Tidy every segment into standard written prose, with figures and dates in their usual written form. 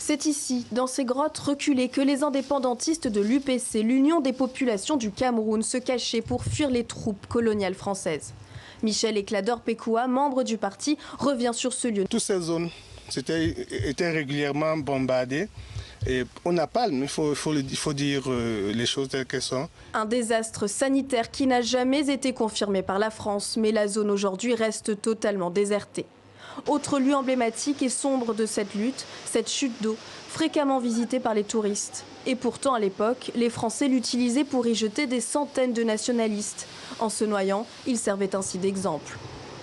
C'est ici, dans ces grottes reculées, que les indépendantistes de l'UPC, l'Union des populations du Cameroun, se cachaient pour fuir les troupes coloniales françaises. Michel Eklador-Pekoua, membre du parti, revient sur ce lieu. Toutes ces zones étaient régulièrement bombardées. Et on n'a pas, il faut dire les choses telles qu'elles sont. Un désastre sanitaire qui n'a jamais été confirmé par la France, mais la zone aujourd'hui reste totalement désertée. Autre lieu emblématique et sombre de cette lutte, cette chute d'eau, fréquemment visitée par les touristes. Et pourtant, à l'époque, les Français l'utilisaient pour y jeter des centaines de nationalistes. En se noyant, ils servaient ainsi d'exemple.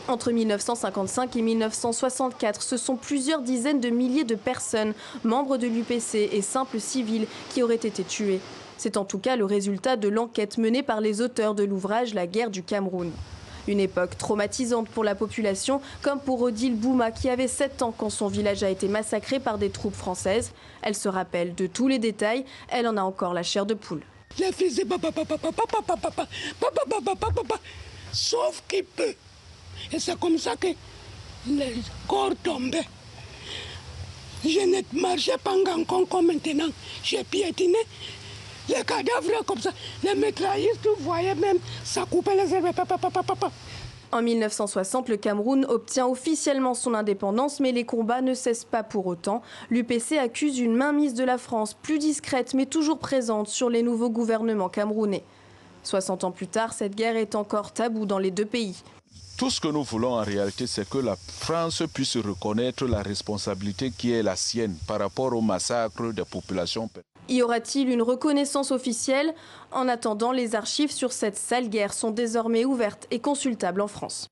Entre 1955 et 1964, ce sont plusieurs dizaines de milliers de personnes, membres de l'UPC et simples civils, qui auraient été tués. C'est en tout cas le résultat de l'enquête menée par les auteurs de l'ouvrage La guerre du Cameroun. Une époque traumatisante pour la population, comme pour Odile Bouma qui avait 7 ans quand son village a été massacré par des troupes françaises. Elle se rappelle de tous les détails, elle en a encore la chair de poule. Les fils de sauf qu'il peut. Et c'est comme ça que les corps tombaient. Je ne marchais pas encore comme maintenant. J'ai piétiné. Les cadavres comme ça, les mitrailleuses, vous voyez même, ça coupait les herbes. En 1960, le Cameroun obtient officiellement son indépendance, mais les combats ne cessent pas pour autant. L'UPC accuse une mainmise de la France, plus discrète mais toujours présente sur les nouveaux gouvernements camerounais. 60 ans plus tard, cette guerre est encore taboue dans les deux pays. Tout ce que nous voulons en réalité, c'est que la France puisse reconnaître la responsabilité qui est la sienne par rapport au massacre des populations. Y aura-t-il une reconnaissance officielle? En attendant, les archives sur cette sale guerre sont désormais ouvertes et consultables en France.